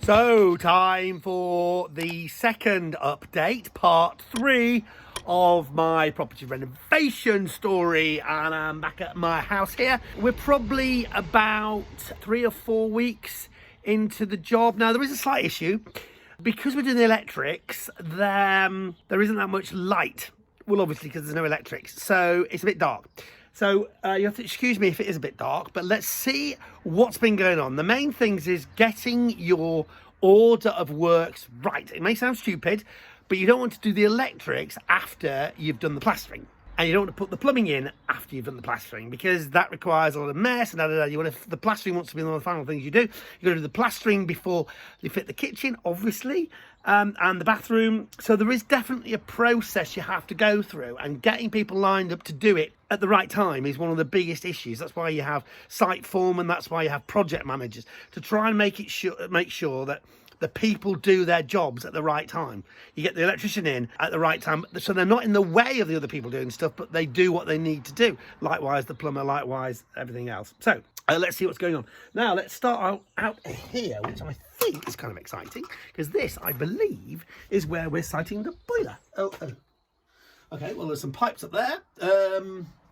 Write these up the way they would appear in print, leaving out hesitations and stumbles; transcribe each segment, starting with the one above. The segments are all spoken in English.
So, time for the second update, part 3 of my property renovation story, and I'm back at my house here. We're probably about 3 or 4 weeks into the job. Now, there is a slight issue. Because we're doing the electrics, there isn't that much light. Well, obviously, because there's no electrics, so it's a bit dark. So you have to excuse me if it is a bit dark, but let's see what's been going on. The main things is getting your order of works right. It may sound stupid, but you don't want to do the electrics after you've done the plastering. And you don't want to put the plumbing in after you've done the plastering, because that requires a lot of mess. And the plastering wants to be one of the final things you do. You've got to do the plastering before you fit the kitchen, obviously, and the bathroom. So there is definitely a process you have to go through, and getting people lined up to do it at the right time is one of the biggest issues. That's why you have site foremen, that's why you have project managers, to try and make sure that the people do their jobs at the right time. You get the electrician in at the right time, so they're not in the way of the other people doing stuff, but they do what they need to do. Likewise, the plumber, likewise, everything else. So let's see what's going on. Now, let's start out here, which I think is kind of exciting, because this, I believe, is where we're siting the boiler. Oh. Okay, well, there's some pipes up there.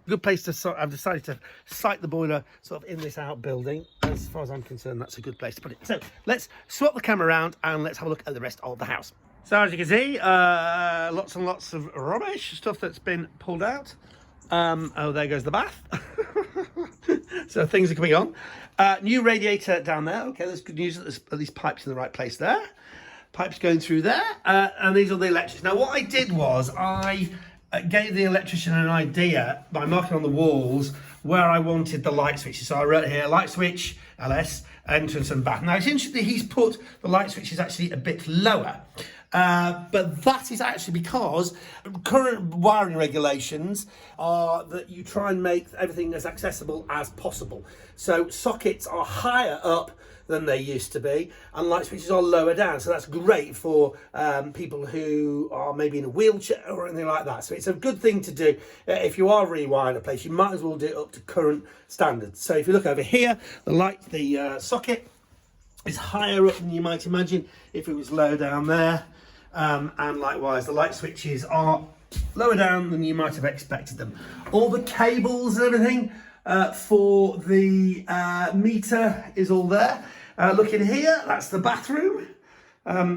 Good place to I've decided to site the boiler sort of in this outbuilding. As far as I'm concerned, that's a good place to put it. So let's swap the camera around and let's have a look at the rest of the house. So as you can see, lots and lots of rubbish, stuff that's been pulled out. Oh, there goes the bath. So things are coming on. New radiator down there. Okay, that's good news that there's at least pipes in the right place there. Pipes going through there. And these are the electrics. Now, what I did was I gave the electrician an idea by marking on the walls where I wanted the light switches. So I wrote here, light switch, LS, entrance and bath. Now, it's interesting he's put the light switches actually a bit lower. But that is actually because current wiring regulations are that you try and make everything as accessible as possible. So sockets are higher up than they used to be, and light switches are lower down. So that's great for people who are maybe in a wheelchair or anything like that. So it's a good thing to do. If you are rewiring a place, you might as well do it up to current standards. So if you look over here, the socket is higher up than you might imagine if it was low down there. And likewise, the light switches are lower down than you might have expected them. All the cables and everything for the meter is all there. Look in here, that's the bathroom,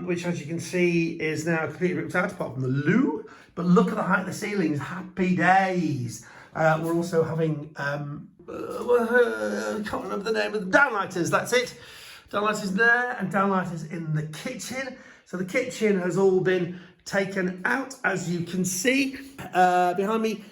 which as you can see is now completely ripped out apart from the loo. But look at the height of the ceilings, happy days. We're also having, I can't remember the name of the downlighters, that's it. Downlighters there and downlighters in the kitchen. So the kitchen has all been taken out, as you can see. Behind me,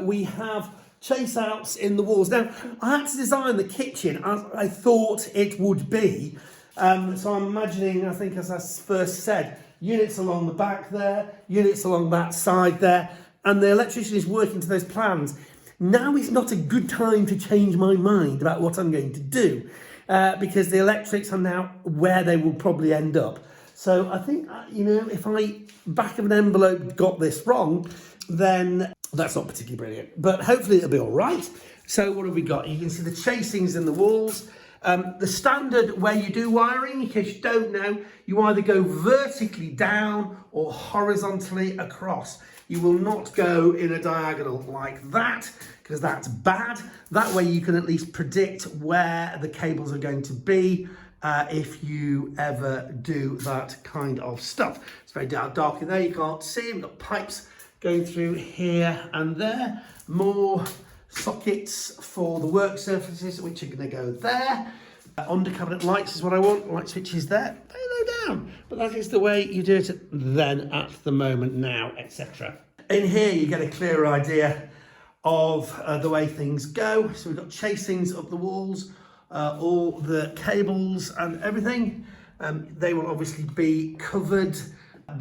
we have chase outs in the walls. Now, I had to design the kitchen as I thought it would be. So I'm imagining, I think as I first said, units along the back there, units along that side there, and the electrician is working to those plans. Now is not a good time to change my mind about what I'm going to do, because the electrics are now where they will probably end up. So I think, if I back of an envelope got this wrong, then that's not particularly brilliant. But hopefully it'll be all right. So what have we got? You can see the chasings in the walls. The standard way you do wiring, in case you don't know, you either go vertically down or horizontally across. You will not go in a diagonal like that, because that's bad. That way you can at least predict where the cables are going to be if you ever do that kind of stuff. It's very dark in there, you can't see. We've got pipes going through here and there. More sockets for the work surfaces, which are going to go there. Under cabinet lights is what I want. Light switches there, very low down. But that is the way you do it then, at the moment, now, etc. In here, you get a clearer idea of the way things go. So we've got chasings up the walls, all the cables and everything. They will obviously be covered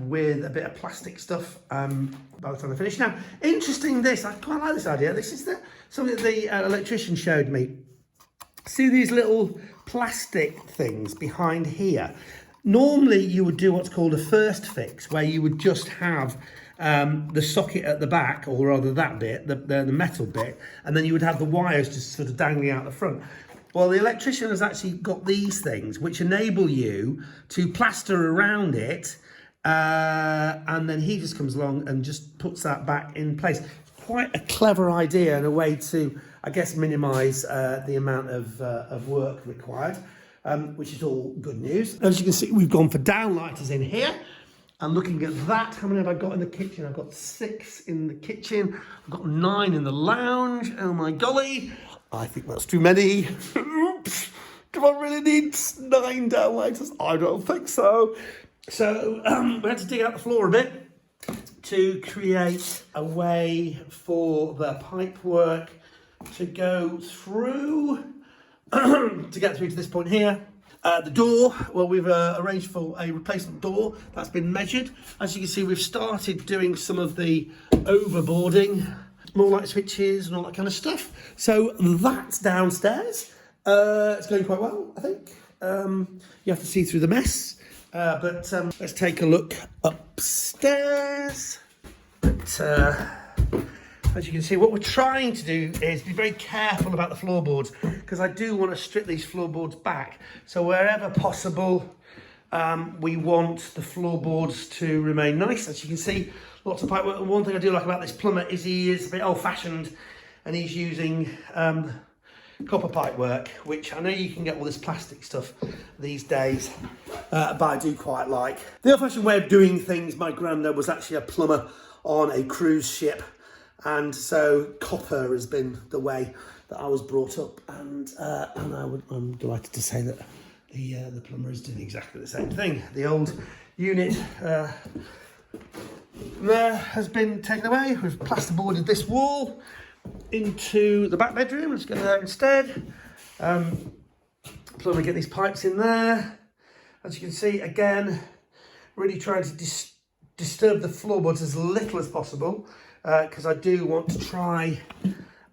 with a bit of plastic stuff by the time I finish. Now, interesting this, I quite like this idea. This is something that the electrician showed me. See these little plastic things behind here? Normally you would do what's called a first fix, where you would just have the socket at the back, or rather that bit, the metal bit, and then you would have the wires just sort of dangling out the front. Well, the electrician has actually got these things which enable you to plaster around it, and then he just comes along and just puts that back in place. Quite a clever idea and a way to, I guess, minimise the amount of work required, which is all good news. As you can see, we've gone for downlighters in here. And looking at that, how many have I got in the kitchen? I've got 6 in the kitchen. I've got 9 in the lounge. Oh my golly. I think that's too many. Oops. Do I really need 9 downlighters? I don't think so. So we had to dig out the floor a bit to create a way for the pipe work to go through, to get through to this point here. The door, well, we've arranged for a replacement door that's been measured. As you can see, we've started doing some of the overboarding, more light switches and all that kind of stuff. So that's downstairs. It's going quite well, I think. You have to see through the mess. But let's take a look upstairs. But as you can see, what we're trying to do is be very careful about the floorboards, because I do want to strip these floorboards back. So wherever possible, we want the floorboards to remain nice. As you can see, lots of pipe work. And one thing I do like about this plumber is he is a bit old-fashioned, and he's using copper pipe work, which I know you can get all this plastic stuff these days, but I do quite like. The old-fashioned way of doing things, my granddad was actually a plumber on a cruise ship, and so copper has been the way that I was brought up, and I'm delighted to say that the plumber is doing exactly the same thing. The old unit there has been taken away. We've plasterboarded this wall into the back bedroom. Let's go there instead. Plumber, get these pipes in there. As you can see, again, really trying to disturb the floorboards as little as possible, because I do want to try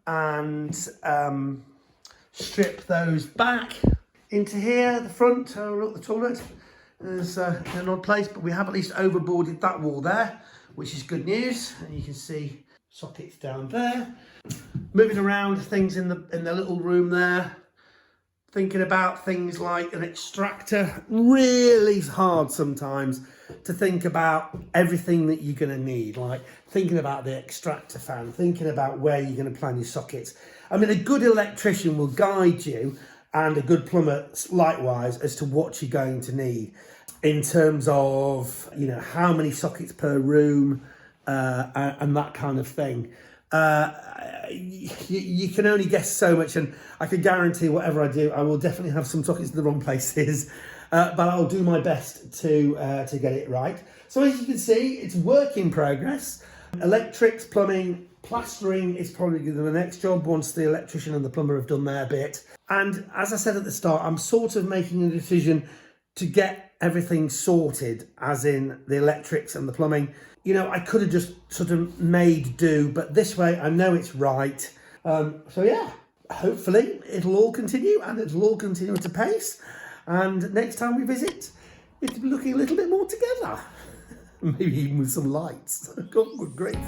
and strip those back into here. The front, look, the toilet is in an odd place, but we have at least overboarded that wall there, which is good news. And you can see sockets down there. Moving around things in the little room there, thinking about things like an extractor. Really hard sometimes to think about everything that you're going to need, like thinking about the extractor fan, thinking about where you're going to plan your sockets. I mean, a good electrician will guide you, and a good plumber likewise, as to what you're going to need in terms of, you know, how many sockets per room, and that kind of thing. You can only guess so much, and I can guarantee whatever I do, I will definitely have some sockets in the wrong places, but I'll do my best to get it right. So as you can see, it's work in progress. Electrics, plumbing, plastering is probably the next job once the electrician and the plumber have done their bit. And as I said at the start, I'm sort of making a decision to get everything sorted, as in the electrics and the plumbing. You know, I could have just sort of made do, but this way I know it's right. So yeah, hopefully it'll all continue, and it'll all continue at a pace. And next time we visit, it'll be looking a little bit more together. Maybe even with some lights. Good grief.